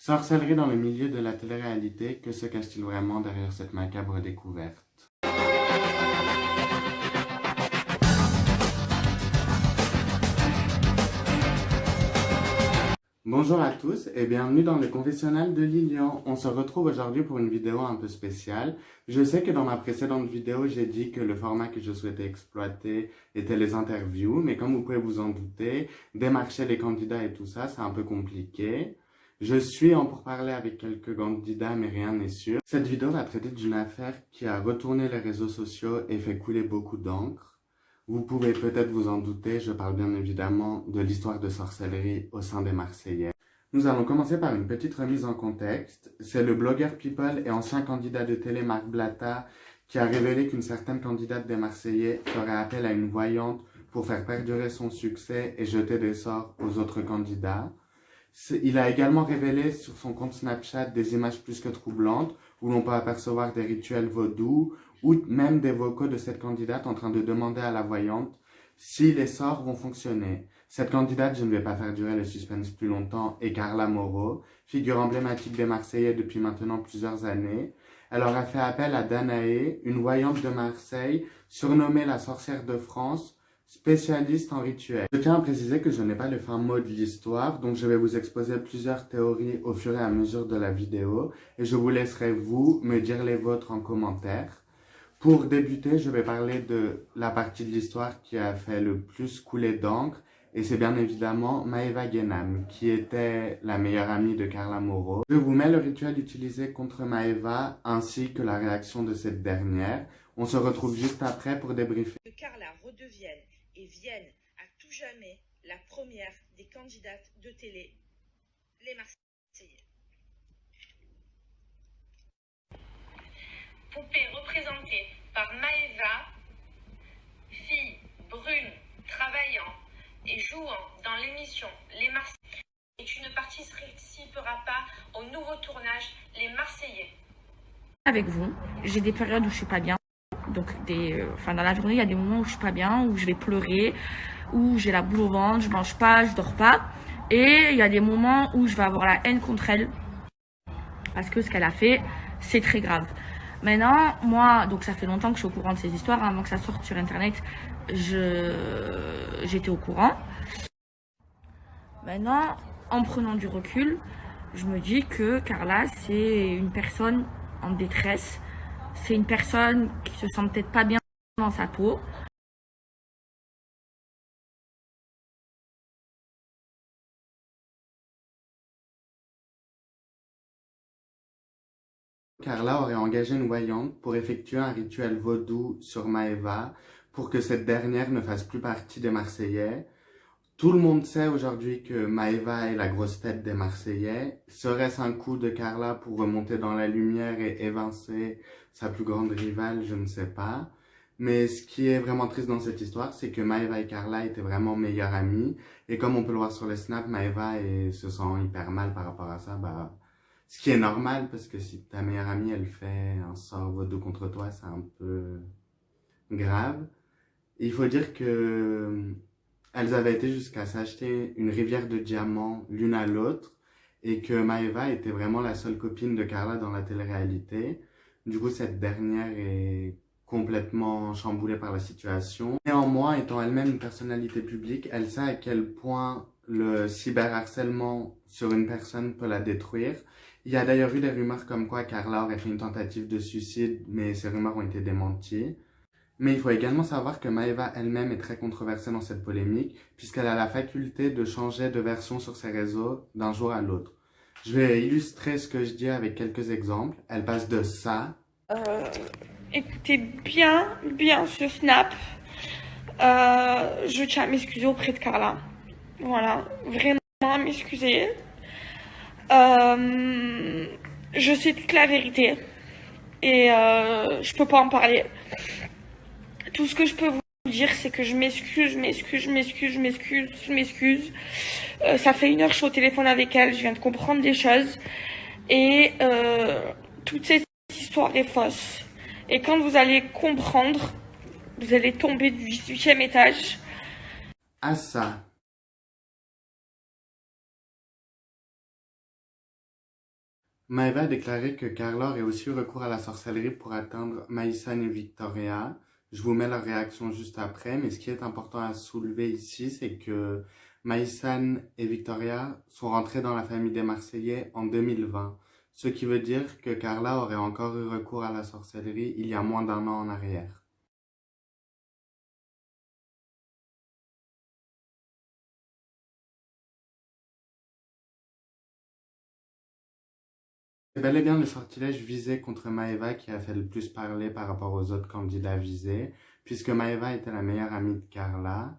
Sorcellerie dans le milieu de la télé-réalité, que se cache-t-il vraiment derrière cette macabre découverte? Bonjour à tous et bienvenue dans le confessionnal de Lilian. On se retrouve aujourd'hui pour une vidéo un peu spéciale. Je sais que dans ma précédente vidéo, j'ai dit que le format que je souhaitais exploiter était les interviews, mais comme vous pouvez vous en douter, démarcher les candidats et tout ça, c'est un peu compliqué. Je suis en pourparlers avec quelques candidats, mais rien n'est sûr. Cette vidéo va traiter d'une affaire qui a retourné les réseaux sociaux et fait couler beaucoup d'encre. Vous pouvez peut-être vous en douter, je parle bien évidemment de l'histoire de sorcellerie au sein des Marseillais. Nous allons commencer par une petite remise en contexte. C'est le blogueur People et ancien candidat de télé Marc Blatta qui a révélé qu'une certaine candidate des Marseillais ferait appel à une voyante pour faire perdurer son succès et jeter des sorts aux autres candidats. Il a également révélé sur son compte Snapchat des images plus que troublantes où l'on peut apercevoir des rituels vaudous ou même des vocaux de cette candidate en train de demander à la voyante si les sorts vont fonctionner. Cette candidate, je ne vais pas faire durer le suspense plus longtemps, est Carla Moreau, figure emblématique des Marseillais depuis maintenant plusieurs années. Elle aura fait appel à Danae, une voyante de Marseille, surnommée la sorcière de France, spécialiste en rituels. Je tiens à préciser que je n'ai pas le fin mot de l'histoire, donc je vais vous exposer plusieurs théories au fur et à mesure de la vidéo, et je vous laisserai vous me dire les vôtres en commentaire. Pour débuter, je vais parler de la partie de l'histoire qui a fait le plus couler d'encre, et c'est bien évidemment Maëva Guénam, qui était la meilleure amie de Carla Moreau. Je vous mets le rituel utilisé contre Maëva, ainsi que la réaction de cette dernière. On se retrouve juste après pour débriefer. Que Carla redevienne et vienne à tout jamais la première des candidates de télé, les Marseillais. Poupée représentée par Maëva, fille brune, travaillant et jouant dans l'émission Les Marseillais, et tu ne participeras pas au nouveau tournage Les Marseillais. Avec vous, j'ai des périodes où je suis pas bien. Donc dans la journée, il y a des moments où je suis pas bien, où je vais pleurer, où j'ai la boule au ventre, je mange pas, je dors pas. Et il y a des moments où je vais avoir la haine contre elle. Parce que ce qu'elle a fait, c'est très grave. Maintenant, moi, donc ça fait longtemps que je suis au courant de ces histoires. Avant que ça sorte sur Internet, j'étais au courant. Maintenant, en prenant du recul, je me dis que Carla, c'est une personne en détresse. C'est une personne qui se sent peut-être pas bien dans sa peau. Carla aurait engagé une voyante pour effectuer un rituel vaudou sur Maëva pour que cette dernière ne fasse plus partie des Marseillais. Tout le monde sait aujourd'hui que Maëva est la grosse tête des Marseillais. Serait-ce un coup de Carla pour remonter dans la lumière et évincer sa plus grande rivale? Je ne sais pas. Mais ce qui est vraiment triste dans cette histoire, c'est que Maëva et Carla étaient vraiment meilleures amies. Et comme on peut le voir sur les snaps, Maëva se sent hyper mal par rapport à ça. Ce qui est normal, parce que si ta meilleure amie, elle fait un sort vaudou contre toi, c'est un peu grave. Il faut dire que elles avaient été jusqu'à s'acheter une rivière de diamants l'une à l'autre et que Maëva était vraiment la seule copine de Carla dans la télé-réalité. Du coup, cette dernière est complètement chamboulée par la situation. Néanmoins, étant elle-même une personnalité publique, elle sait à quel point le cyberharcèlement sur une personne peut la détruire. Il y a d'ailleurs eu des rumeurs comme quoi Carla aurait fait une tentative de suicide, mais ces rumeurs ont été démenties. Mais il faut également savoir que Maëva elle-même est très controversée dans cette polémique, puisqu'elle a la faculté de changer de version sur ses réseaux d'un jour à l'autre. Je vais illustrer ce que je dis avec quelques exemples. Elle passe de ça. Écoutez bien ce snap. Je tiens à m'excuser auprès de Carla. Voilà, vraiment à m'excuser. Je sais toute la vérité et je peux pas en parler. Tout ce que je peux vous dire, c'est que je m'excuse. Ça fait 1 heure que je suis au téléphone avec elle, je viens de comprendre des choses. Et toute cette histoire est fausse. Et quand vous allez comprendre, vous allez tomber du 18e étage. À ça. Maeva a déclaré que Carla aurait aussi eu recours à la sorcellerie pour atteindre Maïsan et Victoria. Je vous mets leur réaction juste après, mais ce qui est important à soulever ici, c'est que Maïsan et Victoria sont rentrés dans la famille des Marseillais en 2020, ce qui veut dire que Carla aurait encore eu recours à la sorcellerie il y a moins d'1 an en arrière. C'est bel et bien le sortilège visé contre Maeva qui a fait le plus parler par rapport aux autres candidats visés, puisque Maeva était la meilleure amie de Carla.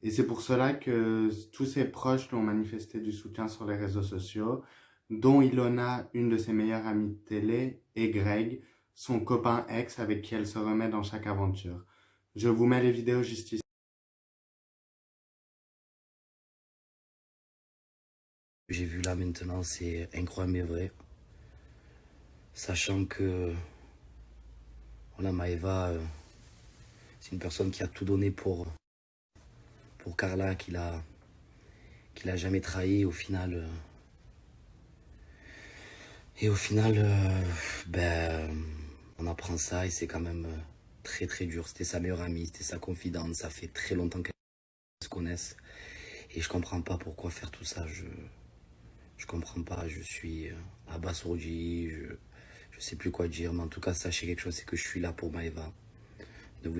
Et c'est pour cela que tous ses proches lui ont manifesté du soutien sur les réseaux sociaux, dont Ilona, une de ses meilleures amies de télé, et Greg, son copain ex avec qui elle se remet dans chaque aventure. Je vous mets les vidéos juste ici. J'ai vu là maintenant, c'est incroyable mais vrai. Sachant que voilà, Maeva, c'est une personne qui a tout donné pour Carla, qu'il a jamais trahi au final. Et au final, on apprend ça et c'est quand même très très dur. C'était sa meilleure amie, c'était sa confidente, ça fait très longtemps qu'elles se connaissent. Et je comprends pas pourquoi faire tout ça, je comprends pas, je suis abasourdi, je sais plus quoi dire, mais en tout cas sachez quelque chose, c'est que je suis là pour Maeva.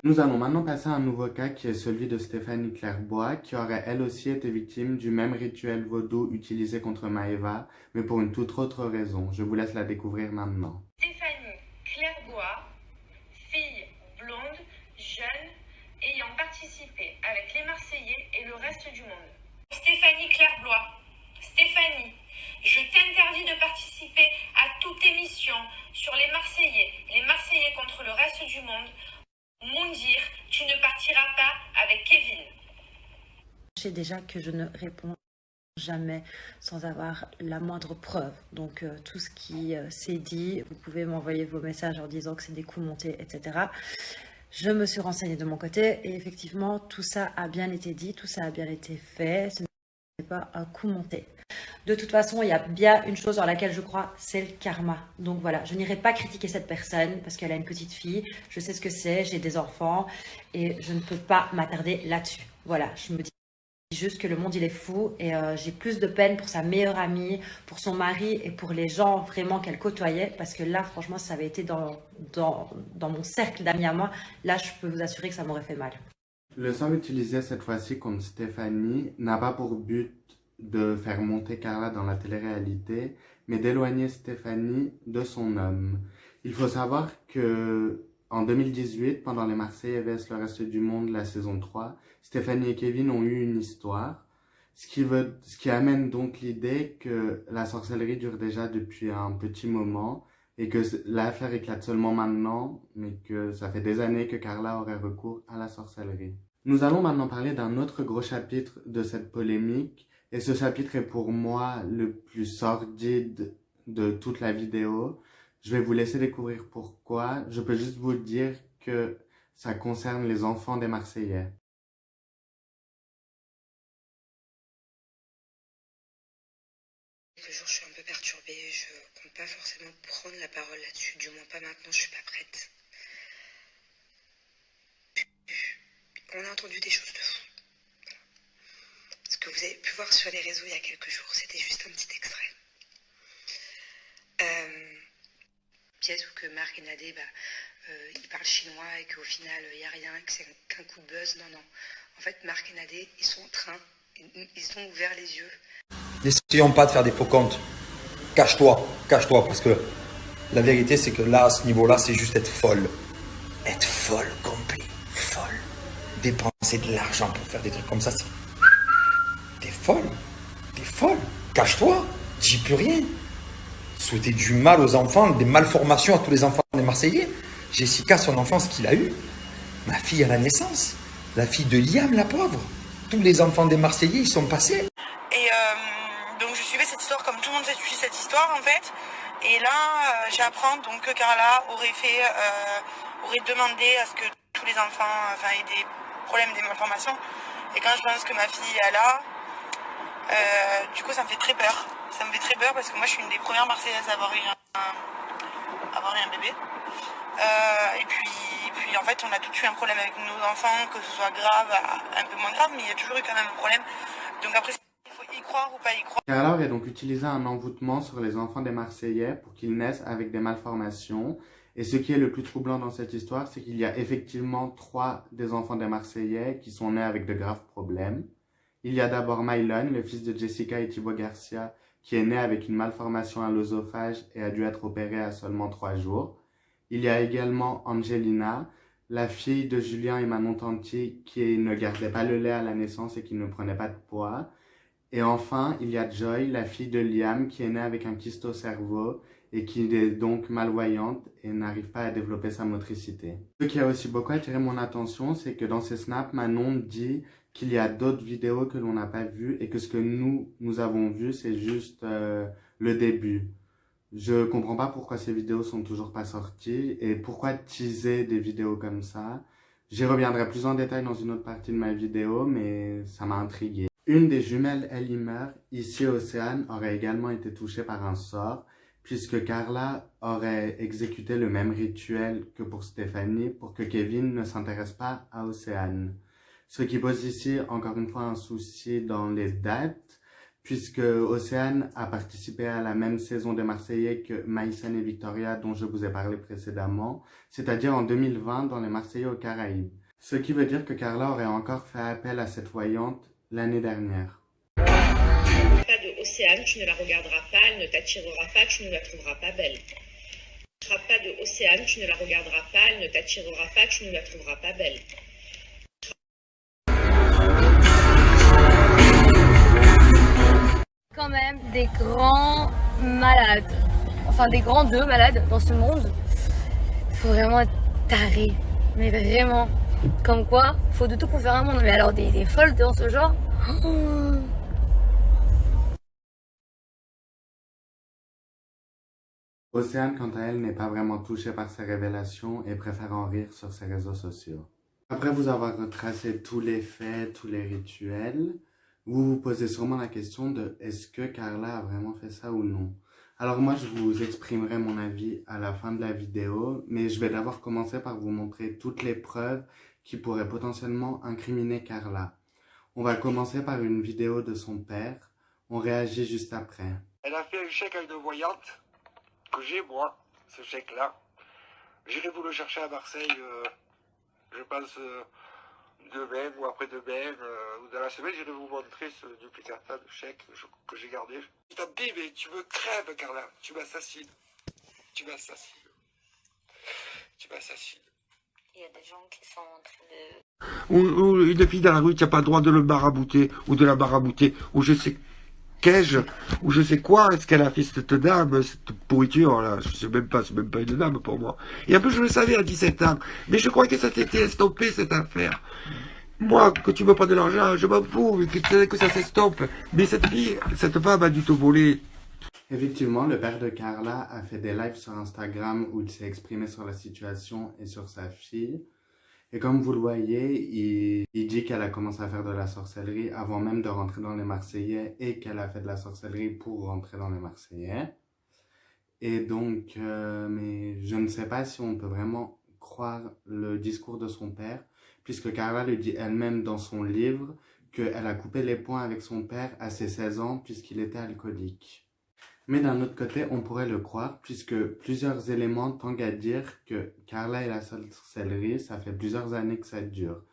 Nous allons maintenant passer à un nouveau cas qui est celui de Stéphanie Clairbois, qui aurait elle aussi été victime du même rituel vaudou utilisé contre Maeva, mais pour une toute autre raison. Je vous laisse la découvrir maintenant. Stéphanie Clairbois, fille blonde, jeune, ayant participé avec les Marseillais et le reste du monde. Stéphanie Clairbois, Stéphanie, je t'interdis de participer à toute émission sur les Marseillais contre le reste du monde. Moundir, tu ne partiras pas avec Kevin. Sachez déjà que je ne réponds jamais sans avoir la moindre preuve. Donc tout ce qui s'est dit, vous pouvez m'envoyer vos messages en disant que c'est des coups montés, etc. Je me suis renseignée de mon côté et effectivement tout ça a bien été dit, tout ça a bien été fait. Ce n'est pas un coup monté. De toute façon, il y a bien une chose dans laquelle je crois, c'est le karma. Donc voilà, je n'irai pas critiquer cette personne parce qu'elle a une petite fille. Je sais ce que c'est, j'ai des enfants et je ne peux pas m'attarder là-dessus. Voilà, je me dis juste que le monde, il est fou et j'ai plus de peine pour sa meilleure amie, pour son mari et pour les gens vraiment qu'elle côtoyait. Parce que là, franchement, ça avait été dans mon cercle d'amis à moi. Là, je peux vous assurer que ça m'aurait fait mal. Le sort utilisé cette fois-ci contre Stéphanie n'a pas pour but de faire monter Carla dans la télé-réalité, mais d'éloigner Stéphanie de son homme. Il faut savoir que en 2018, pendant les Marseillais vs le reste du monde, la saison 3, Stéphanie et Kevin ont eu une histoire, ce qui amène donc l'idée que la sorcellerie dure déjà depuis un petit moment et que l'affaire éclate seulement maintenant, mais que ça fait des années que Carla aurait recours à la sorcellerie. Nous allons maintenant parler d'un autre gros chapitre de cette polémique, et ce chapitre est pour moi le plus sordide de toute la vidéo. Je vais vous laisser découvrir pourquoi. Je peux juste vous dire que ça concerne les enfants des Marseillais. Quelques jours, je suis un peu perturbée. Je compte pas forcément prendre la parole là-dessus. Du moins pas maintenant, je suis pas prête. On a entendu des choses de fou. Ce que vous avez pu voir sur les réseaux il y a quelques jours, c'était juste un petit extrait. Pièce où que Marc et Nadé, ils parlent chinois et qu'au final, il n'y a rien, que c'est qu'un coup de buzz. Non, non. En fait, Marc et Nadé, ils sont en train, ils ont ouvert les yeux. N'essayons pas de faire des faux comptes. Cache-toi, parce que la vérité, c'est que là, à ce niveau-là, c'est juste être folle. Être folle, complet, folle. Dépenser de l'argent pour faire des trucs comme ça, c'est... T'es folle, cache-toi, dis plus rien. Souhaiter du mal aux enfants, des malformations à tous les enfants des Marseillais. Jessica, son enfant, ce qu'il a eu. Ma fille à la naissance, la fille de Liam, la pauvre. Tous les enfants des Marseillais, ils sont passés. Et donc je suivais cette histoire comme tout le monde suit cette histoire en fait. Et là, j'apprends donc que Carla aurait demandé à ce que tous les enfants aient des problèmes, des malformations. Et quand je pense que ma fille est là, Du coup, ça me fait très peur. Ça me fait très peur parce que moi, je suis une des premières Marseillaises à avoir eu un bébé. Et puis, en fait, on a tous eu un problème avec nos enfants, que ce soit grave, un peu moins grave, mais il y a toujours eu quand même un problème. Donc après, il faut y croire ou pas y croire. Carla aurait donc utilisé un envoûtement sur les enfants des Marseillais pour qu'ils naissent avec des malformations. Et ce qui est le plus troublant dans cette histoire, c'est qu'il y a effectivement 3 des enfants des Marseillais qui sont nés avec de graves problèmes. Il y a d'abord Mylon, le fils de Jessica et Thibaut Garcia, qui est né avec une malformation à l'œsophage et a dû être opéré à seulement 3 jours. Il y a également Angelina, la fille de Julien et Manon Tanti, qui ne gardait pas le lait à la naissance et qui ne prenait pas de poids. Et enfin, il y a Joy, la fille de Liam, qui est née avec un kyste au cerveau et qui est donc malvoyante et n'arrive pas à développer sa motricité. Ce qui a aussi beaucoup attiré mon attention, c'est que dans ses snaps, Manon dit qu'il y a d'autres vidéos que l'on n'a pas vues et que ce que nous avons vu, c'est juste le début. Je comprends pas pourquoi ces vidéos sont toujours pas sorties et pourquoi teaser des vidéos comme ça. J'y reviendrai plus en détail dans une autre partie de ma vidéo, mais ça m'a intrigué. Une des jumelles Ellimer, ici Océane, aurait également été touchée par un sort, puisque Carla aurait exécuté le même rituel que pour Stéphanie pour que Kevin ne s'intéresse pas à Océane. Ce qui pose ici encore une fois un souci dans les dates, puisque Océane a participé à la même saison des Marseillais que Maïsen et Victoria dont je vous ai parlé précédemment, c'est-à-dire en 2020 dans les Marseillais aux Caraïbes. Ce qui veut dire que Carla aurait encore fait appel à cette voyante l'année dernière. Pas de Océane, tu ne la regarderas pas, elle ne t'attirera pas, tu ne la trouveras pas belle. Pas de Océane, tu ne la regarderas pas, elle ne t'attirera pas, tu ne la trouveras pas belle. Quand même des grands malades, enfin des grands 2 malades dans ce monde. Il faut vraiment être taré, mais vraiment. Comme quoi, faut de tout pour faire un monde. Mais alors des folles dans ce genre. Océane, quant à elle, n'est pas vraiment touchée par ces révélations et préfère en rire sur ses réseaux sociaux. Après vous avoir retracé tous les faits, tous les rituels, vous vous posez sûrement la question de est-ce que Carla a vraiment fait ça ou non? Alors moi, je vous exprimerai mon avis à la fin de la vidéo, mais je vais d'abord commencer par vous montrer toutes les preuves qui pourraient potentiellement incriminer Carla. On va commencer par une vidéo de son père. On réagit juste après. Elle a fait un chèque à une voyante que j'ai, moi, ce chèque-là. J'irai vous le chercher à Marseille, je pense, demain ou après-demain, ou dans la semaine, j'irai vous montrer ce duplicata de chèque que j'ai gardé. Tant pis, mais tu me crèves, Carla. Tu m'assassines. Tu m'assassines. Tu m'assassines. Il y a des gens qui sont en train de... Ou une fille dans la rue, tu n'as pas le droit de le marabouter, ou de la marabouter, ou je sais qu'ai-je, ou je sais quoi, est-ce qu'elle a fait cette dame, cette pourriture, là, je sais même pas, c'est même pas une dame pour moi. Et un peu, je le savais à 17 ans, mais je crois que ça s'était estompé, cette affaire. Moi, que tu me prennes de l'argent, je m'en fous, que ça s'estompe. Mais cette fille, cette femme a dû te voler. Effectivement, le père de Carla a fait des lives sur Instagram où il s'est exprimé sur la situation et sur sa fille. Et comme vous le voyez, il dit qu'elle a commencé à faire de la sorcellerie avant même de rentrer dans les Marseillais et qu'elle a fait de la sorcellerie pour rentrer dans les Marseillais. Et donc, mais je ne sais pas si on peut vraiment croire le discours de son père, puisque Carla le dit elle-même dans son livre qu'elle a coupé les ponts avec son père à ses 16 ans puisqu'il était alcoolique. Mais d'un autre côté, on pourrait le croire, puisque plusieurs éléments tendent à dire que Carla et la sorcellerie, ça fait plusieurs années que ça dure.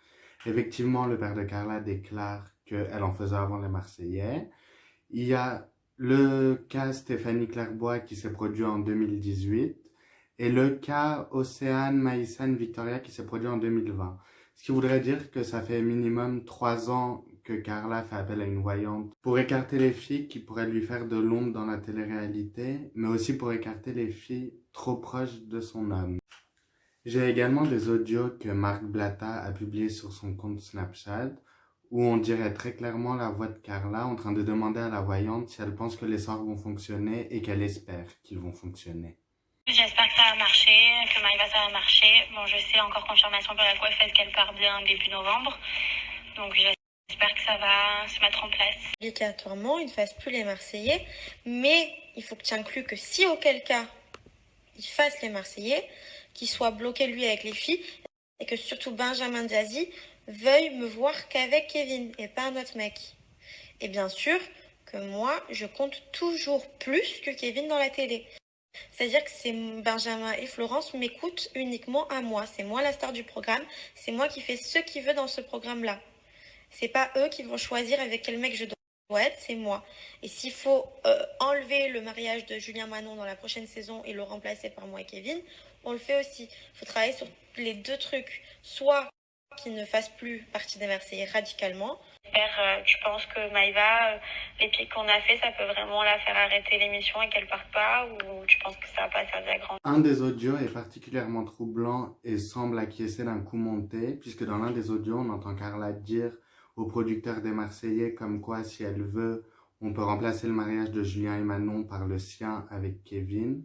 Effectivement, le père de Carla déclare qu'elle en faisait avant les Marseillais. Il y a le cas Stéphanie Clairbois qui s'est produit en 2018, et le cas Océane, Maïsen, Victoria qui s'est produit en 2020. Ce qui voudrait dire que ça fait minimum 3 ans que Carla fait appel à une voyante pour écarter les filles qui pourraient lui faire de l'ombre dans la télé-réalité, mais aussi pour écarter les filles trop proches de son homme. J'ai également des audios que Marc Blatta a publiés sur son compte Snapchat, où on dirait très clairement la voix de Carla en train de demander à la voyante si elle pense que les sorts vont fonctionner et qu'elle espère qu'ils vont fonctionner. J'espère que ça va marcher, que Maïva ça va marcher. Bon, je sais encore confirmation par la coiffeuse qu'elle part bien début novembre. Donc j'espère J'espère que ça va se mettre en place. Obligatoirement, il ne fasse plus les Marseillais, mais il faut que tu inclues que si auquel cas il fasse les Marseillais, qu'il soit bloqué lui avec les filles, et que surtout Benjamin Diazy veuille me voir qu'avec Kevin et pas un autre mec. Et bien sûr que moi, je compte toujours plus que Kevin dans la télé. C'est-à-dire que c'est Benjamin et Florence m'écoutent uniquement à moi. C'est moi la star du programme, c'est moi qui fais ce qu'il veut dans ce programme-là. C'est pas eux qui vont choisir avec quel mec je dois être, c'est moi. Et s'il faut enlever le mariage de Julien Manon dans la prochaine saison et le remplacer par moi et Kevin, on le fait aussi. Il faut travailler sur les deux trucs. Soit qu'ils ne fassent plus partie des Marseillais radicalement. Tu penses que Maïva, les pieds qu'on a fait, ça peut vraiment la faire arrêter l'émission et qu'elle parte pas, ou tu penses que ça va pas servir à grand? Un des audios est particulièrement troublant et semble acquiescer d'un coup monté, puisque dans l'un des audios, on entend Carla dire au producteur des Marseillais comme quoi, si elle veut, on peut remplacer le mariage de Julien et Manon par le sien avec Kevin.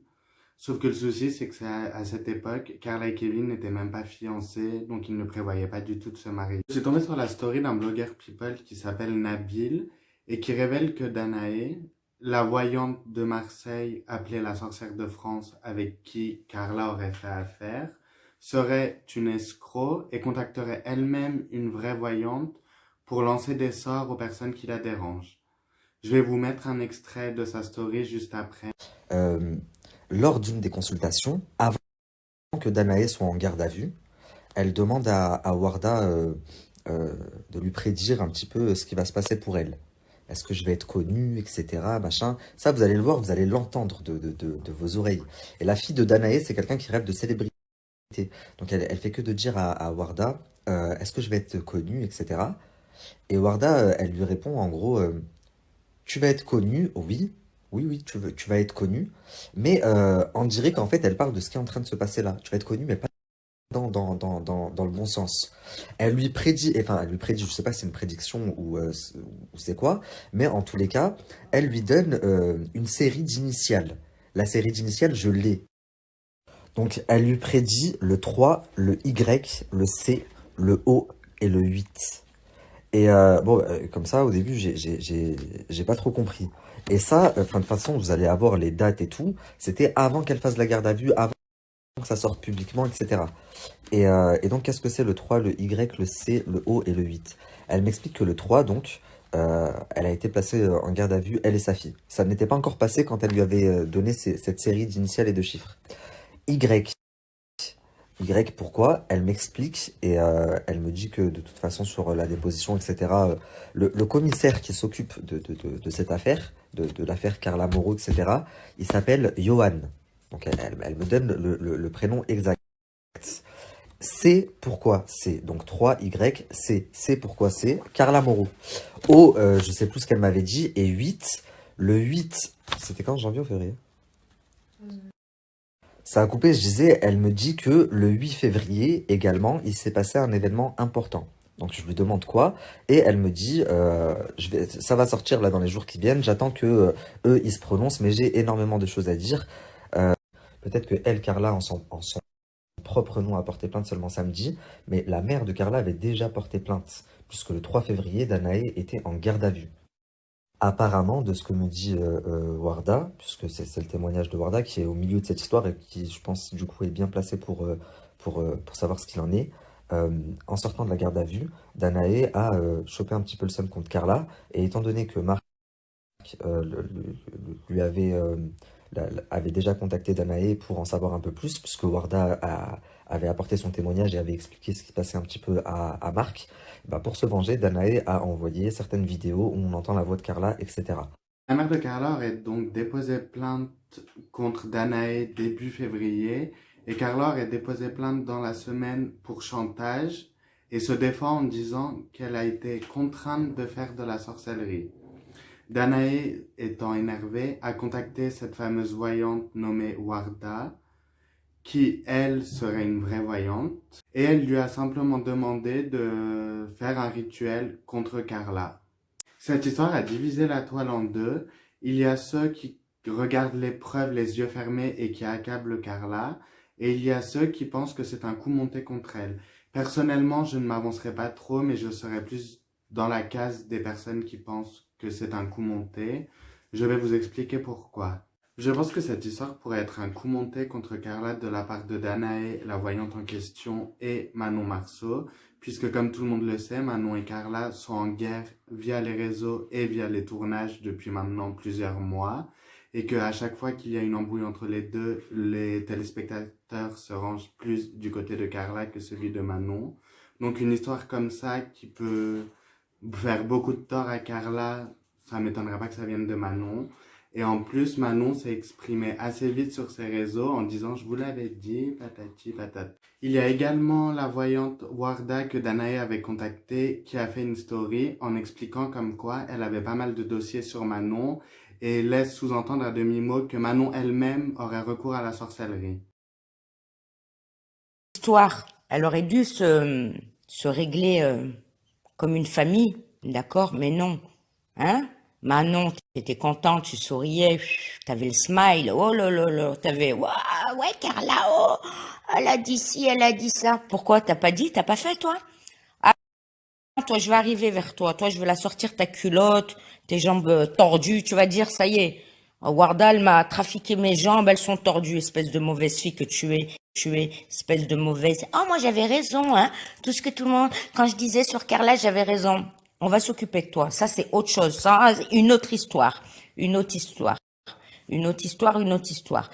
Sauf que le souci, c'est que à cette époque, Carla et Kevin n'étaient même pas fiancés, donc ils ne prévoyaient pas du tout de se marier. Je suis tombé sur la story d'un blogueur people qui s'appelle Nabil et qui révèle que Danae, la voyante de Marseille appelée la sorcière de France avec qui Carla aurait fait affaire, serait une escroc et contacterait elle-même une vraie voyante pour lancer des sorts aux personnes qui la dérangent. Je vais vous mettre un extrait de sa story juste après. Lors d'une des consultations, avant que Danae soit en garde à vue, elle demande à Warda de lui prédire un petit peu ce qui va se passer pour elle. Est-ce que je vais être connue, etc. Machin. Ça, vous allez le voir, vous allez l'entendre de vos oreilles. Et la fille de Danae, c'est quelqu'un qui rêve de célébrité. Donc elle fait que de dire à Warda, est-ce que je vais être connue, etc. Et Warda, elle lui répond en gros, tu vas être connue, oui. Oui, tu vas être connue, mais on dirait qu'en fait, elle parle de ce qui est en train de se passer là. Tu vas être connue, mais pas dans le bon sens. Elle lui prédit, je sais pas si c'est une prédiction ou c'est quoi, mais en tous les cas, elle lui donne une série d'initiales. La série d'initiales, je l'ai. Donc, elle lui prédit le 3, le Y, le C, le O et le 8. Et comme ça, au début, j'ai pas trop compris. Et ça, de toute façon, vous allez avoir les dates et tout. C'était avant qu'elle fasse la garde à vue, avant que ça sorte publiquement, etc. Et donc, qu'est-ce que c'est le 3, le Y, le C, le O et le 8? Elle m'explique que le 3, donc, elle a été placée en garde à vue, elle et sa fille. Ça n'était pas encore passé quand elle lui avait donné cette série d'initiales et de chiffres. Y, pourquoi? Elle m'explique et elle me dit que de toute façon sur la déposition, etc., le commissaire qui s'occupe de cette affaire, de l'affaire Carla Moreau, etc., il s'appelle Johan. Donc elle me donne le prénom exact. C, pourquoi C? Donc 3Y, C pourquoi C? Carla Moreau. O, je sais plus ce qu'elle m'avait dit, et 8, le 8, c'était quand, janvier ou février? Ça a coupé, je disais, elle me dit que le 8 février, également, il s'est passé un événement important. Donc je lui demande quoi, et elle me dit, ça va sortir là dans les jours qui viennent, j'attends que eux, ils se prononcent, mais j'ai énormément de choses à dire. Peut-être que elle, Carla, en son propre nom, a porté plainte seulement samedi, mais la mère de Carla avait déjà porté plainte, puisque le 3 février, Danae était en garde à vue. Apparemment, de ce que me dit Warda, puisque c'est le témoignage de Warda qui est au milieu de cette histoire et qui, je pense, du coup, est bien placé pour savoir ce qu'il en est. En sortant de la garde à vue, Danae a chopé un petit peu le seum contre Carla, et étant donné que Marc lui avait déjà contacté Danae pour en savoir un peu plus, puisque Warda avait apporté son témoignage et avait expliqué ce qui se passait un petit peu à Marc, pour se venger, Danae a envoyé certaines vidéos où on entend la voix de Carla, etc. La mère de Carla aurait donc déposé plainte contre Danae début février, et Carla aurait déposé plainte dans la semaine pour chantage et se défend en disant qu'elle a été contrainte de faire de la sorcellerie. Danae, étant énervée, a contacté cette fameuse voyante nommée Warda, qui, elle, serait une vraie voyante, et elle lui a simplement demandé de faire un rituel contre Carla. Cette histoire a divisé la toile en deux. Il y a ceux qui regardent les preuves les yeux fermés et qui accablent Carla, et il y a ceux qui pensent que c'est un coup monté contre elle. Personnellement, je ne m'avancerai pas trop, mais je serais plus dans la case des personnes qui pensent que c'est un coup monté. Je vais vous expliquer pourquoi. Je pense que cette histoire pourrait être un coup monté contre Carla de la part de Danae, la voyante en question, et Manon Marceau, puisque comme tout le monde le sait, Manon et Carla sont en guerre via les réseaux et via les tournages depuis maintenant plusieurs mois, et qu'à chaque fois qu'il y a une embrouille entre les deux, les téléspectateurs se rangent plus du côté de Carla que celui de Manon. Donc une histoire comme ça qui peut faire beaucoup de tort à Carla, ça m'étonnerait pas que ça vienne de Manon. Et en plus, Manon s'est exprimée assez vite sur ses réseaux en disant « Je vous l'avais dit, patati patata ». Il y a également la voyante Warda que Danae avait contactée qui a fait une story en expliquant comme quoi elle avait pas mal de dossiers sur Manon et laisse sous-entendre à demi-mot que Manon elle-même aurait recours à la sorcellerie. L'histoire, elle aurait dû se régler comme une famille, d'accord, mais non, hein? Manon, t'étais contente, tu souriais, t'avais le smile, oh là là là, t'avais, ouais Carla, oh, elle a dit ci, elle a dit ça. Pourquoi t'as pas dit, t'as pas fait toi? Ah, toi je vais arriver vers toi, je vais la sortir ta culotte, tes jambes tordues, tu vas dire ça y est, Warda elle m'a trafiqué mes jambes, elles sont tordues, espèce de mauvaise fille que tu es, espèce de mauvaise. Oh moi j'avais raison, hein, tout ce que tout le monde, quand je disais sur Carla j'avais raison. On va s'occuper de toi. Ça, c'est autre chose. Ça, une autre histoire. Une autre histoire. Une autre histoire, une autre histoire.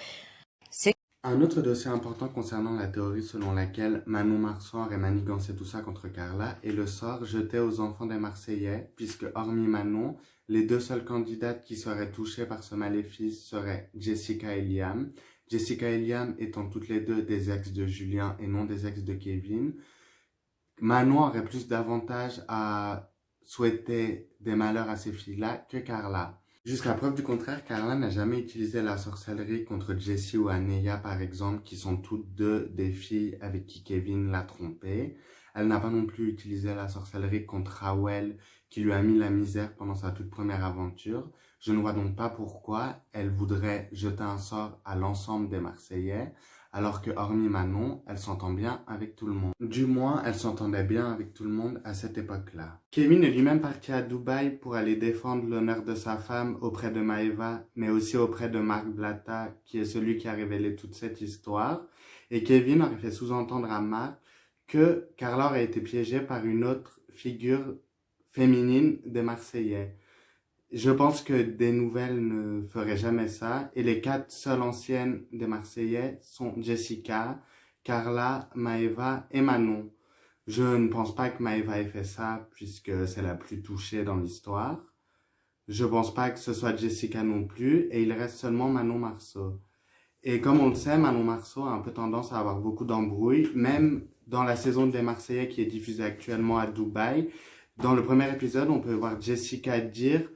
Un autre dossier important concernant la théorie selon laquelle Manon Marceau aurait manigancé tout ça contre Carla est le sort jeté aux enfants des Marseillais, puisque hormis Manon, les deux seules candidates qui seraient touchées par ce maléfice seraient Jessica et Liam. Jessica et Liam étant toutes les deux des ex de Julien et non des ex de Kevin. Manon aurait plus d'avantages à souhaiter des malheurs à ces filles-là que Carla. Jusqu'à preuve du contraire, Carla n'a jamais utilisé la sorcellerie contre Jessie ou Aneya par exemple, qui sont toutes deux des filles avec qui Kevin l'a trompée. Elle n'a pas non plus utilisé la sorcellerie contre Rawel, qui lui a mis la misère pendant sa toute première aventure. Je ne vois donc pas pourquoi elle voudrait jeter un sort à l'ensemble des Marseillais, alors que hormis Manon, elle s'entend bien avec tout le monde. Du moins, elle s'entendait bien avec tout le monde à cette époque-là. Kevin est lui-même parti à Dubaï pour aller défendre l'honneur de sa femme auprès de Maeva, mais aussi auprès de Marc Blatta, qui est celui qui a révélé toute cette histoire. Et Kevin aurait fait sous-entendre à Marc que Carla aurait été piégée par une autre figure féminine des Marseillais. Je pense que des nouvelles ne feraient jamais ça. Et les 4 seules anciennes des Marseillais sont Jessica, Carla, Maeva et Manon. Je ne pense pas que Maeva ait fait ça puisque c'est la plus touchée dans l'histoire. Je pense pas que ce soit Jessica non plus. Et il reste seulement Manon Marceau. Et comme on le sait, Manon Marceau a un peu tendance à avoir beaucoup d'embrouilles. Même dans la saison des Marseillais qui est diffusée actuellement à Dubaï. Dans le premier épisode, on peut voir Jessica dire...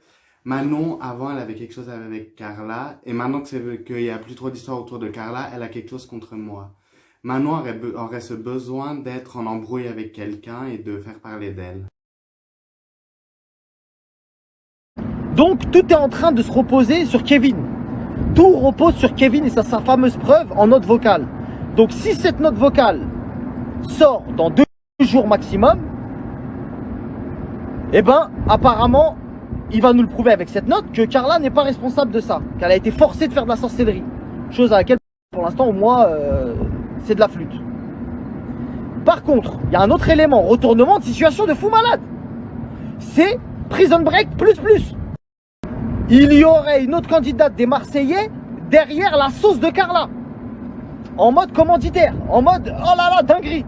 Manon, avant, elle avait quelque chose avec Carla, et maintenant qu'il n'y a plus trop d'histoire autour de Carla, elle a quelque chose contre moi. Manon aurait ce besoin d'être en embrouille avec quelqu'un et de faire parler d'elle. Donc, tout est en train de se reposer sur Kevin. Tout repose sur Kevin et sa fameuse preuve en note vocale. Donc, si cette note vocale sort dans 2 jours maximum, eh ben, apparemment... il va nous le prouver avec cette note que Carla n'est pas responsable de ça, qu'elle a été forcée de faire de la sorcellerie. Chose à laquelle, pour l'instant, au moins, c'est de la flûte. Par contre, il y a un autre élément, retournement de situation de fou malade. C'est Prison Break plus. Il y aurait une autre candidate des Marseillais derrière la sauce de Carla. En mode commanditaire, en mode, oh là là, dinguerie.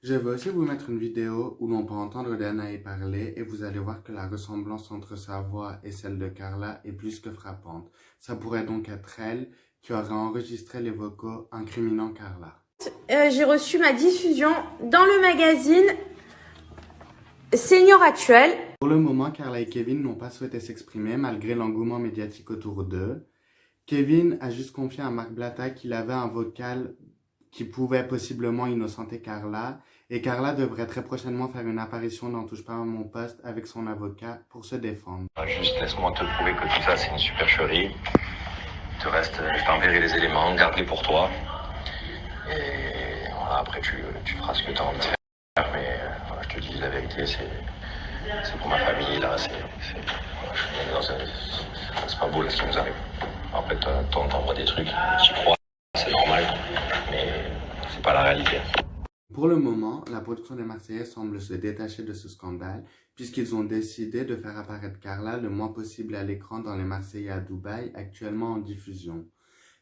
Je vais aussi vous mettre une vidéo où l'on peut entendre Danae parler et vous allez voir que la ressemblance entre sa voix et celle de Carla est plus que frappante. Ça pourrait donc être elle qui aurait enregistré les vocaux incriminant Carla. J'ai reçu ma diffusion dans le magazine Senior Actuel. Pour le moment, Carla et Kevin n'ont pas souhaité s'exprimer malgré l'engouement médiatique autour d'eux. Kevin a juste confié à Marc Blatta qu'il avait un vocal qui pouvait possiblement innocenter Carla. Et Carla devrait très prochainement faire une apparition dans Touche pas à mon poste avec son avocat pour se défendre. Juste laisse-moi te prouver que tout ça c'est une supercherie. Te reste, je t'enverrai les éléments, garde-les pour toi. Et voilà, après tu feras ce que tu as envie de faire. Mais voilà, je te dis la vérité, c'est pour ma famille, là, c'est pas beau là, ce qui nous arrive. Après, toi, t'envoies des trucs, tu crois, c'est normal, mais c'est pas la réalité. Pour le moment, la production des Marseillais semble se détacher de ce scandale, puisqu'ils ont décidé de faire apparaître Carla le moins possible à l'écran dans Les Marseillais à Dubaï, actuellement en diffusion.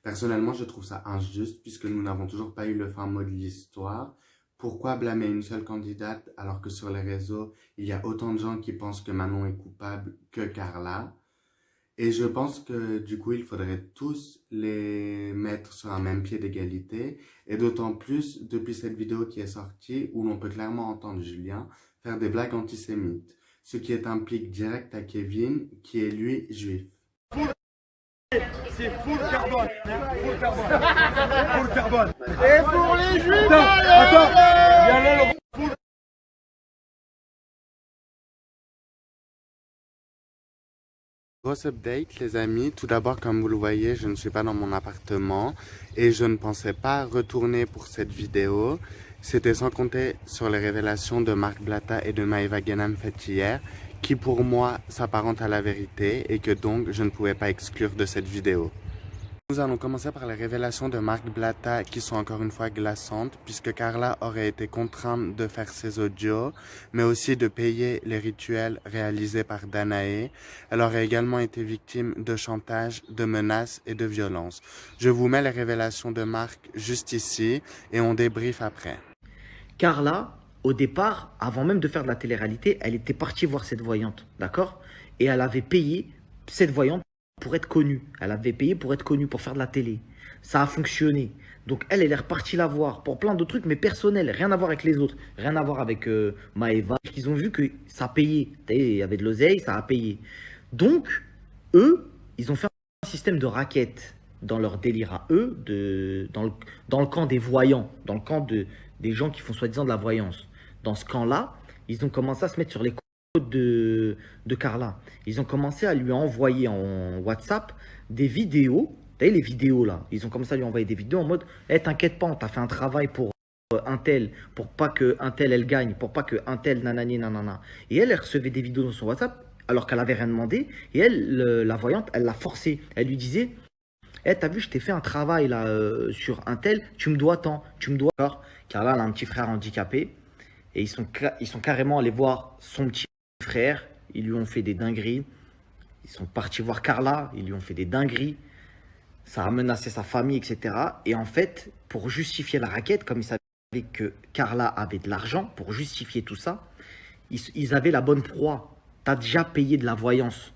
Personnellement, je trouve ça injuste, puisque nous n'avons toujours pas eu le fin mot de l'histoire. Pourquoi blâmer une seule candidate alors que sur les réseaux, il y a autant de gens qui pensent que Manon est coupable que Carla? Et je pense que du coup, il faudrait tous les mettre sur un même pied d'égalité. Et d'autant plus depuis cette vidéo qui est sortie où l'on peut clairement entendre Julien faire des blagues antisémites. Ce qui est un pic direct à Kevin qui est lui juif. C'est full carbone. Full carbone. Full carbone. Et pour les juifs, attends. Il y a le full. Grosse update les amis, tout d'abord comme vous le voyez je ne suis pas dans mon appartement et je ne pensais pas retourner pour cette vidéo. C'était sans compter sur les révélations de Marc Blatta et de Maëva Guénam faites hier qui pour moi s'apparentent à la vérité et que donc je ne pouvais pas exclure de cette vidéo. Nous allons commencer par les révélations de Marc Blatta qui sont encore une fois glaçantes puisque Carla aurait été contrainte de faire ses audios mais aussi de payer les rituels réalisés par Danae. Elle aurait également été victime de chantage, de menaces et de violences. Je vous mets les révélations de Marc juste ici et on débriefe après. Carla, au départ, avant même de faire de la télé-réalité, elle était partie voir cette voyante, d'accord? Et elle avait payé cette voyante pour être connue. Elle avait payé pour être connue, pour faire de la télé. Ça a fonctionné. Donc elle est repartie la voir pour plein de trucs, mais personnels, rien à voir avec les autres, rien à voir avec Maëva. Ils ont vu que ça payait. Il y avait de l'oseille, ça a payé. Donc, eux, ils ont fait un système de raquettes dans leur délire à eux, dans le camp des voyants, dans le camp des gens qui font soi-disant de la voyance. Dans ce camp-là, ils ont commencé à se mettre sur les côtes de Carla. Ils ont commencé à lui envoyer en WhatsApp des vidéos. Vous voyez les vidéos là? Ils ont commencé à lui envoyer des vidéos en mode hey, t'inquiète pas, on t'a fait un travail pour un tel, pour pas que un tel elle gagne, pour pas que un tel nanani nanana. Et elle recevait des vidéos dans son WhatsApp alors qu'elle avait rien demandé. Et elle, la voyante, elle l'a forcé. Elle lui disait hey, t'as vu, je t'ai fait un travail là sur un tel, tu me dois tant, tu me dois. Car là, elle a un petit frère handicapé et ils sont carrément allés voir son petit frère. Ils lui ont fait des dingueries. Ils sont partis voir Carla, ils lui ont fait des dingueries. Ça a menacé sa famille, etc. Et en fait, pour justifier la raquette, comme ils savaient que Carla avait de l'argent, pour justifier tout ça, ils avaient la bonne proie. T'as déjà payé de la voyance.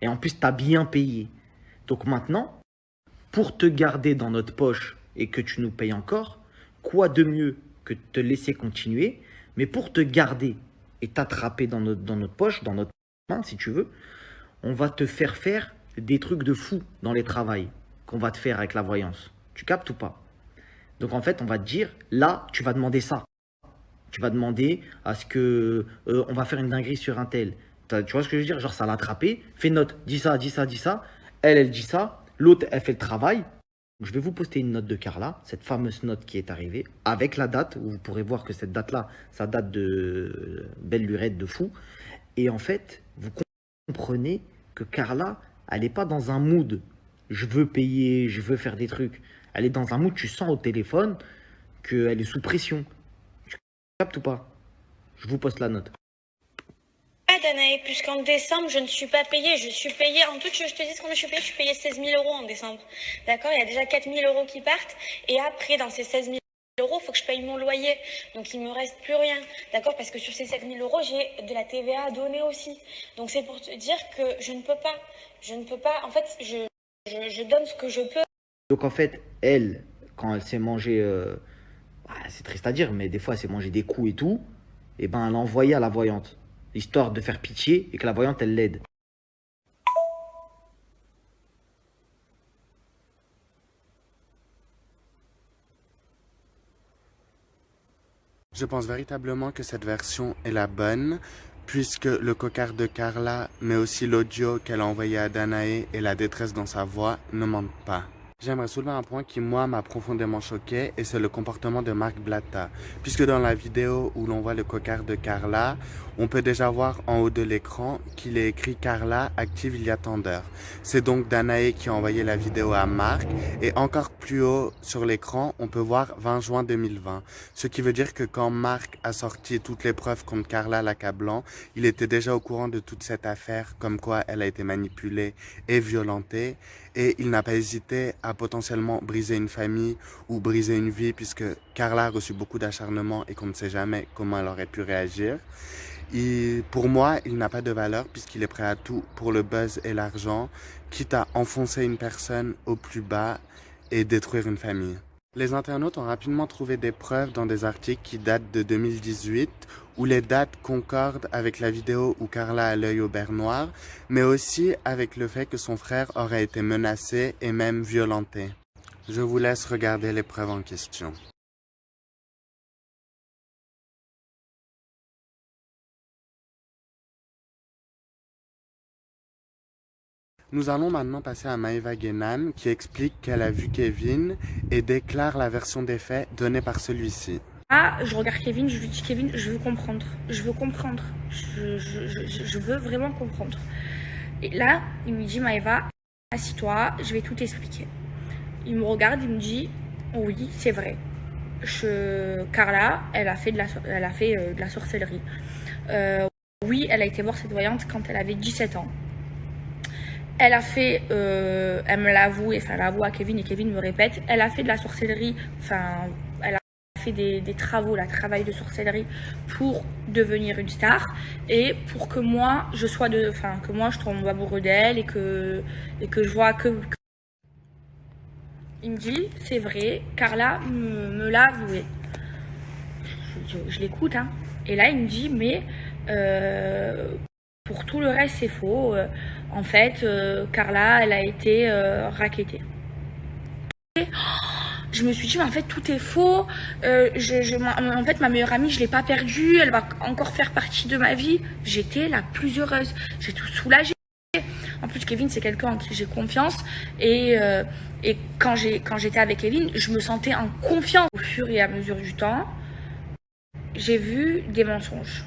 Et en plus, t'as bien payé. Donc maintenant, pour te garder dans notre poche et que tu nous payes encore, quoi de mieux que de te laisser continuer, mais pour te garder et t'attraper dans notre poche, dans notre main, si tu veux, on va te faire faire des trucs de fou dans les travails qu'on va te faire avec la voyance. Tu captes ou pas? Donc en fait, on va te dire, là, tu vas demander ça. Tu vas demander à ce que on va faire une dinguerie sur un tel. Tu vois ce que je veux dire? Genre, ça l'a attrapé, fais note, dis ça, dis ça, dis ça. Elle dit ça. L'autre, elle fait le travail. Je vais vous poster une note de Carla, cette fameuse note qui est arrivée, avec la date, où vous pourrez voir que cette date-là, ça date de belle lurette de fou. Et en fait, vous comprenez que Carla, elle n'est pas dans un mood, je veux payer, je veux faire des trucs. Elle est dans un mood, tu sens au téléphone qu'elle est sous pression. Tu captes ou pas? Je vous poste la note. Danae, puisqu'en décembre, je ne suis pas payée. Je suis payée, en tout, je te dis combien je suis payée 16 000 € en décembre. D'accord? Il y a déjà 4 000 € qui partent. Et après, dans ces 16 000 €, il faut que je paye mon loyer. Donc, il me reste plus rien. D'accord? Parce que sur ces 7 000 €, j'ai de la TVA à donner aussi. Donc, c'est pour te dire que je ne peux pas. Je ne peux pas. En fait, je donne ce que je peux. Donc, en fait, elle, quand elle s'est mangée, c'est triste à dire, mais des fois, elle s'est mangée des coups et tout, et ben, elle a envoyé à la voyante. Histoire de faire pitié et que la voyante, elle l'aide. Je pense véritablement que cette version est la bonne, puisque le cocard de Carla, mais aussi l'audio qu'elle a envoyé à Danae et la détresse dans sa voix ne mentent pas. J'aimerais soulever un point qui, moi, m'a profondément choqué, et c'est le comportement de Marc Blatta. Puisque dans la vidéo où l'on voit le cocard de Carla, on peut déjà voir en haut de l'écran qu'il est écrit « Carla, active il y a tant d'heures ». C'est donc Danae qui a envoyé la vidéo à Marc, et encore plus haut sur l'écran, on peut voir 20 juin 2020. Ce qui veut dire que quand Marc a sorti toutes les preuves contre Carla l'accablant, il était déjà au courant de toute cette affaire, comme quoi elle a été manipulée et violentée, et il n'a pas hésité à potentiellement briser une famille ou briser une vie, puisque Carla a reçu beaucoup d'acharnement et qu'on ne sait jamais comment elle aurait pu réagir. Et pour moi, il n'a pas de valeur puisqu'il est prêt à tout pour le buzz et l'argent, quitte à enfoncer une personne au plus bas et détruire une famille. Les internautes ont rapidement trouvé des preuves dans des articles qui datent de 2018, où les dates concordent avec la vidéo où Carla a l'œil au beurre noir, mais aussi avec le fait que son frère aurait été menacé et même violenté. Je vous laisse regarder les preuves en question. Nous allons maintenant passer à Maeva Guénam qui explique qu'elle a vu Kevin et déclare la version des faits donnée par celui-ci. Ah, je regarde Kevin, je lui dis Kevin, je veux comprendre, je veux comprendre, je veux vraiment comprendre. Et là, il me dit Maeva, assis-toi, je vais tout expliquer. Il me regarde, il me dit oui, c'est vrai. Carla, elle a fait de la sorcellerie. Oui, elle a été voir cette voyante quand elle avait 17 ans. Elle a fait, elle me l'avoue, enfin elle l'avoue à Kevin et Kevin me répète, elle a fait de la sorcellerie, enfin elle a fait des travaux, la travail de sorcellerie pour devenir une star et pour que moi je sois que moi je tombe amoureux d'elle et que je vois que... Il me dit, c'est vrai, Carla me l'a avoué. Je l'écoute, hein. Et là il me dit, mais pour tout le reste c'est faux. En fait, Carla, elle a été rackettée. Et, je me suis dit, mais en fait, tout est faux. En fait, ma meilleure amie, je ne l'ai pas perdue. Elle va encore faire partie de ma vie. J'étais la plus heureuse. J'ai tout soulagé. En plus, Kevin, c'est quelqu'un en qui j'ai confiance. Et quand j'étais avec Kevin, je me sentais en confiance. Au fur et à mesure du temps, j'ai vu des mensonges.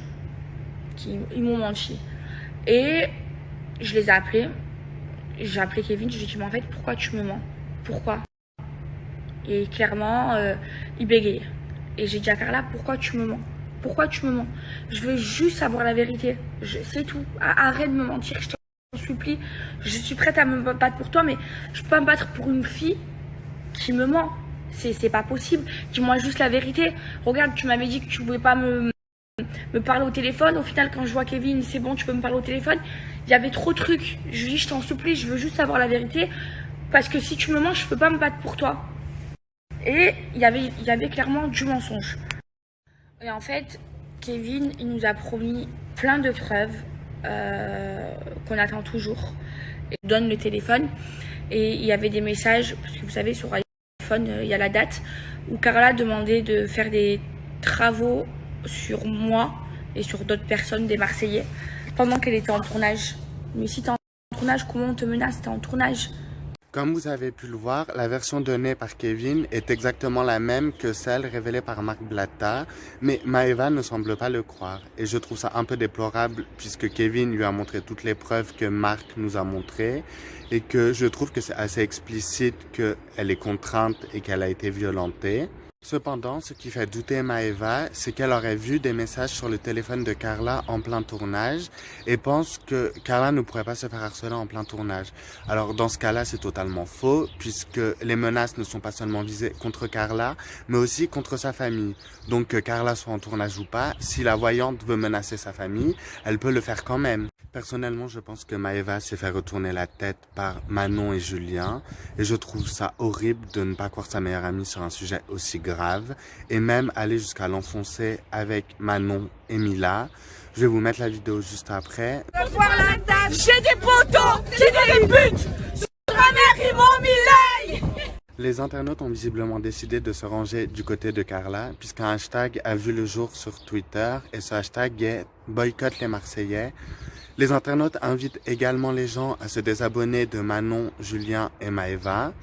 Ils m'ont menti. Et je les ai appelés. J'ai appelé Kevin, je lui ai dit, mais en fait, pourquoi tu me mens? Pourquoi? Et clairement, il bégayait. Et j'ai dit à Carla, pourquoi tu me mens? Pourquoi tu me mens? Je veux juste savoir la vérité. C'est tout. Arrête de me mentir, je t'en supplie. Je suis prête à me battre pour toi, mais je peux pas me battre pour une fille qui me ment. C'est pas possible. Dis-moi juste la vérité. Regarde, tu m'avais dit que tu pouvais pas me parler au téléphone. Au final, quand je vois Kevin, c'est bon, tu peux me parler au téléphone. Il y avait trop de trucs. Je lui dis, je t'en supplie, je veux juste savoir la vérité. Parce que si tu me mens, je peux pas me battre pour toi. Et il y avait clairement du mensonge. Et en fait, Kevin, il nous a promis plein de preuves qu'on attend toujours. Et il donne le téléphone. Et il y avait des messages, parce que vous savez, sur iPhone, il y a la date, où Carla demandait de faire des travaux sur moi et sur d'autres personnes, des Marseillais, pendant qu'elle était en tournage. Mais si t'es en tournage, comment on te menace? T'es en tournage. Comme vous avez pu le voir, la version donnée par Kevin est exactement la même que celle révélée par Marc Blatta, mais Maeva ne semble pas le croire. Et je trouve ça un peu déplorable puisque Kevin lui a montré toutes les preuves que Marc nous a montrées et que je trouve que c'est assez explicite qu'elle est contrainte et qu'elle a été violentée. Cependant, ce qui fait douter Maeva, c'est qu'elle aurait vu des messages sur le téléphone de Carla en plein tournage et pense que Carla ne pourrait pas se faire harceler en plein tournage. Alors dans ce cas-là, c'est totalement faux puisque les menaces ne sont pas seulement visées contre Carla, mais aussi contre sa famille. Donc que Carla soit en tournage ou pas, si la voyante veut menacer sa famille, elle peut le faire quand même. Personnellement, je pense que Maeva s'est fait retourner la tête par Manon et Julien et je trouve ça horrible de ne pas croire sa meilleure amie sur un sujet aussi grave et même aller jusqu'à l'enfoncer avec Manon et Mila. Je vais vous mettre la vidéo juste après. J'ai des potos, j'ai des putes, sur la mer ils m'ont mis l'œil. Les internautes ont visiblement décidé de se ranger du côté de Carla puisqu'un hashtag a vu le jour sur Twitter et ce hashtag est « Boycott les Marseillais ». Les internautes invitent également les gens à se désabonner de Manon, Julien et Maeva.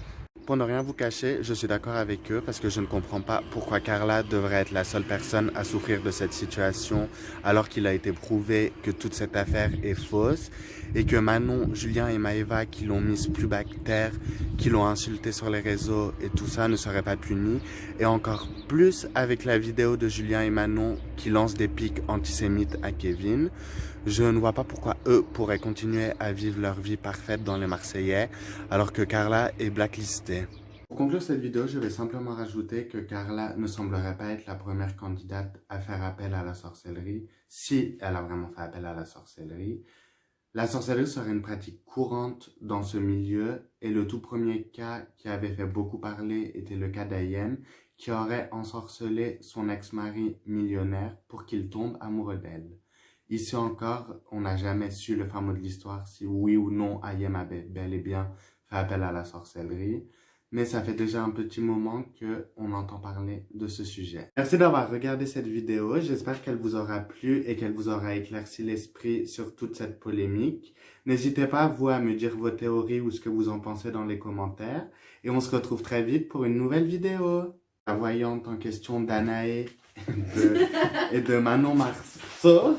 pour ne rien vous cacher, je suis d'accord avec eux parce que je ne comprends pas pourquoi Carla devrait être la seule personne à souffrir de cette situation alors qu'il a été prouvé que toute cette affaire est fausse et que Manon, Julien et Maëva qui l'ont mise plus bas que terre, qui l'ont insulté sur les réseaux et tout ça ne seraient pas punis. Et encore plus avec la vidéo de Julien et Manon qui lancent des pics antisémites à Kevin. Je ne vois pas pourquoi eux pourraient continuer à vivre leur vie parfaite dans les Marseillais alors que Carla est blacklistée. Pour conclure cette vidéo, je vais simplement rajouter que Carla ne semblerait pas être la première candidate à faire appel à la sorcellerie, si elle a vraiment fait appel à la sorcellerie. La sorcellerie serait une pratique courante dans ce milieu et le tout premier cas qui avait fait beaucoup parler était le cas d'Ayem qui aurait ensorcelé son ex-mari millionnaire pour qu'il tombe amoureux d'elle. Ici encore, on n'a jamais su le fin mot de l'histoire si oui ou non Ayem avait bel et bien fait appel à la sorcellerie. Mais ça fait déjà un petit moment qu'on entend parler de ce sujet. Merci d'avoir regardé cette vidéo, j'espère qu'elle vous aura plu et qu'elle vous aura éclairci l'esprit sur toute cette polémique. N'hésitez pas, vous, à me dire vos théories ou ce que vous en pensez dans les commentaires. Et on se retrouve très vite pour une nouvelle vidéo. La voyante en question d'Anaé et de Manon Marceau.